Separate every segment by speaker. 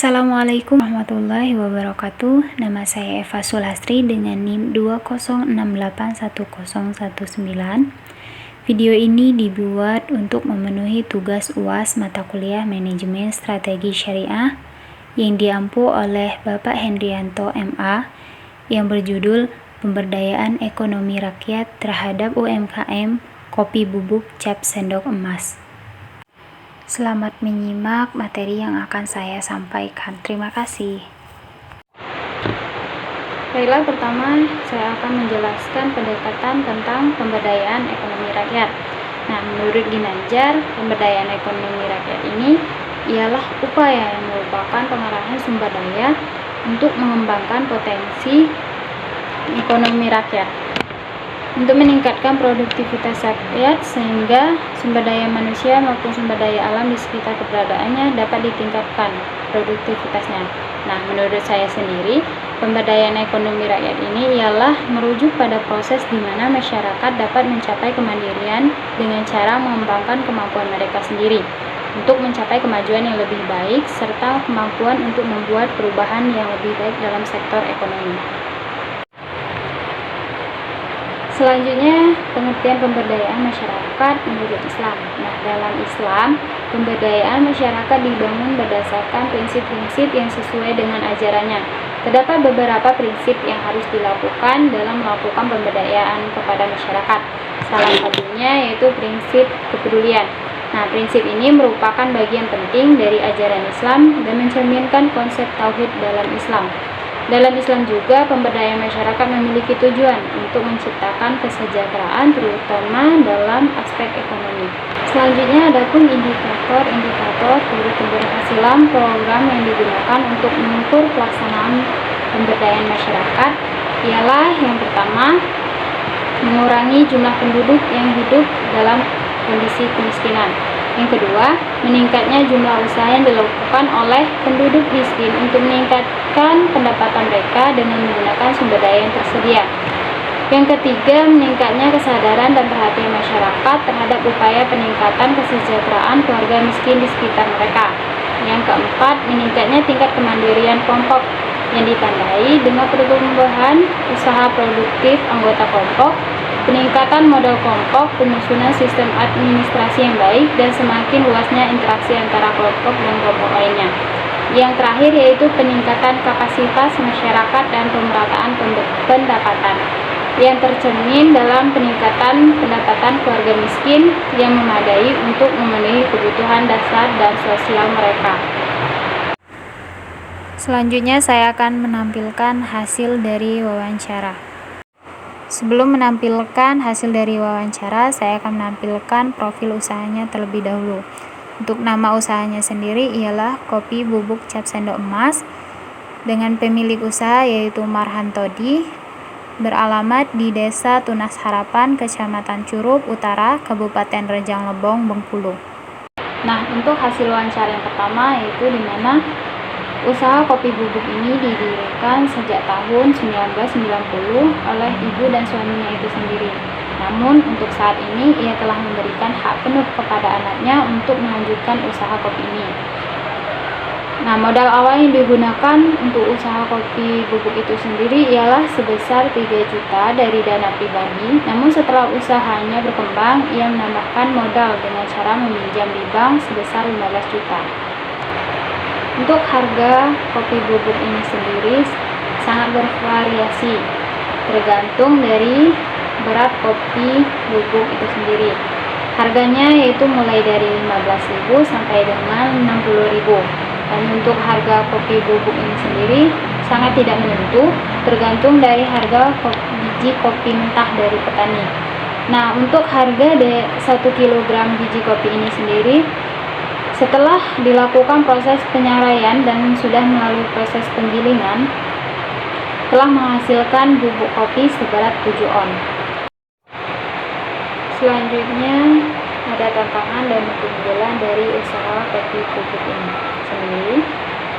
Speaker 1: Assalamualaikum warahmatullahi wabarakatuh. Nama saya Eva Sulastri dengan NIM 206810119. Video ini dibuat untuk memenuhi tugas UAS mata kuliah Manajemen Strategi Syariah yang diampu oleh Bapak Hendrianto MA yang berjudul Pemberdayaan Ekonomi Rakyat terhadap UMKM Kopi Bubuk Cap Sendok Emas. Selamat menyimak materi yang akan saya sampaikan. Terima kasih. Baiklah, pertama saya akan menjelaskan pendekatan tentang pemberdayaan ekonomi rakyat. Nah, menurut Ginanjar, pemberdayaan ekonomi rakyat ini ialah upaya yang merupakan pengarahan sumber daya untuk mengembangkan potensi ekonomi rakyat, untuk meningkatkan produktivitas rakyat sehingga sumber daya manusia maupun sumber daya alam di sekitar keberadaannya dapat ditingkatkan produktivitasnya. Nah, menurut saya sendiri, pemberdayaan ekonomi rakyat ini ialah merujuk pada proses di mana masyarakat dapat mencapai kemandirian dengan cara mengembangkan kemampuan mereka sendiri untuk mencapai kemajuan yang lebih baik serta kemampuan untuk membuat perubahan yang lebih baik dalam sektor ekonomi. Selanjutnya, pengertian pemberdayaan masyarakat menurut Islam. Nah, dalam Islam, pemberdayaan masyarakat dibangun berdasarkan prinsip-prinsip yang sesuai dengan ajarannya. Terdapat beberapa prinsip yang harus dilakukan dalam melakukan pemberdayaan kepada masyarakat. Salah satunya yaitu prinsip kepedulian. Nah, prinsip ini merupakan bagian penting dari ajaran Islam dan mencerminkan konsep tauhid dalam Islam. Dalam Islam juga, pemberdayaan masyarakat memiliki tujuan untuk menciptakan kesejahteraan terutama dalam aspek ekonomi. Selanjutnya, adapun indikator dari keberhasilan program yang digunakan untuk mengukur pelaksanaan pemberdayaan masyarakat ialah yang pertama, mengurangi jumlah penduduk yang hidup dalam kondisi kemiskinan. Yang kedua, meningkatnya jumlah usaha yang dilakukan oleh penduduk miskin untuk meningkatkan pendapatan mereka dengan menggunakan sumber daya yang tersedia. Yang ketiga, meningkatnya kesadaran dan perhatian masyarakat terhadap upaya peningkatan kesejahteraan keluarga miskin di sekitar mereka. Yang keempat, meningkatnya tingkat kemandirian kelompok yang ditandai dengan pertumbuhan usaha produktif anggota kelompok, peningkatan modal kelompok, penyusunan sistem administrasi yang baik, dan semakin luasnya interaksi antara kelompok dan kelompok lainnya. Yang terakhir yaitu peningkatan kapasitas masyarakat dan pemerataan pendapatan yang tercermin dalam peningkatan pendapatan keluarga miskin yang memadai untuk memenuhi kebutuhan dasar dan sosial mereka. Selanjutnya saya akan menampilkan hasil dari wawancara. Sebelum menampilkan hasil dari wawancara, saya akan menampilkan profil usahanya terlebih dahulu. Untuk nama usahanya sendiri ialah Kopi Bubuk Cap Sendok Emas dengan pemilik usaha yaitu Marhantodi, beralamat di Desa Tunas Harapan, Kecamatan Curup Utara, Kabupaten Rejang Lebong, Bengkulu. Nah, untuk hasil wawancara yang pertama yaitu di mana usaha kopi bubuk ini didirikan sejak tahun 1990 oleh ibu dan suaminya itu sendiri. Namun, untuk saat ini ia telah memberikan hak penuh kepada anaknya untuk melanjutkan usaha kopi ini. Nah, modal awal yang digunakan untuk usaha kopi bubuk itu sendiri ialah sebesar 3 juta dari dana pribadi. Namun setelah usahanya berkembang, ia menambahkan modal dengan cara meminjam di bank sebesar 15 juta. Untuk harga kopi bubuk ini sendiri sangat bervariasi, tergantung dari berat kopi bubuk itu sendiri. Harganya yaitu mulai dari 15.000 sampai dengan 60.000. Dan untuk harga kopi bubuk ini sendiri sangat tidak menentu, tergantung dari harga biji kopi mentah dari petani. Nah, untuk harga 1 kg biji kopi ini sendiri setelah dilakukan proses penyaraian dan sudah melalui proses penggilingan, telah menghasilkan bubuk kopi seberat 7 on. Selanjutnya, ada tantangan dan keunggulan dari usaha kopi bubuk ini sendiri.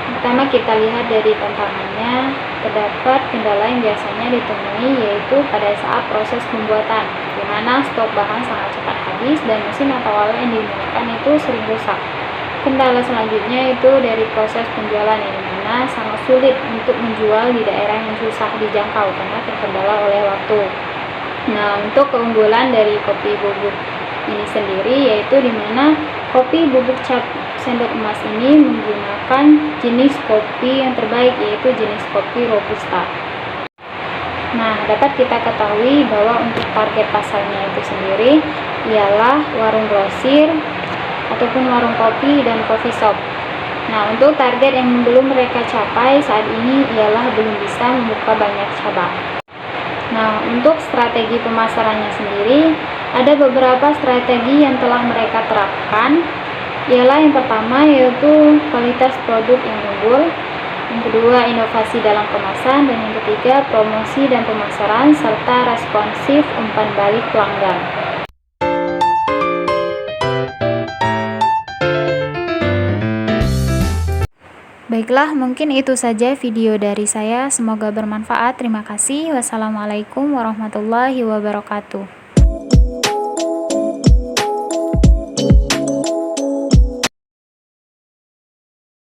Speaker 1: Pertama, kita lihat dari tantangannya, terdapat kendala yang biasanya ditemui yaitu pada saat proses pembuatan, di mana stok bahan sangat cepat habis dan mesin atau alat yang digunakan itu sering rusak. kendala selanjutnya itu dari proses penjualan, yang dimana sangat sulit untuk menjual di daerah yang susah dijangkau karena terkendala oleh waktu. Nah, untuk keunggulan dari kopi bubuk ini sendiri yaitu dimana kopi bubuk cap sendok emas ini menggunakan jenis kopi yang terbaik, yaitu jenis kopi Robusta. Nah, dapat kita ketahui bahwa untuk target pasarnya itu sendiri ialah warung grosir ataupun warung kopi dan coffee shop. Nah, untuk target yang belum mereka capai saat ini ialah belum bisa membuka banyak cabang. Nah, untuk strategi pemasarannya sendiri, ada beberapa strategi yang telah mereka terapkan. Ialah yang pertama yaitu kualitas produk yang unggul, yang kedua inovasi dalam kemasan, dan yang ketiga promosi dan pemasaran serta responsif umpan balik pelanggan. Baiklah, mungkin itu saja video dari saya. Semoga bermanfaat. Terima kasih. Wassalamualaikum warahmatullahi wabarakatuh.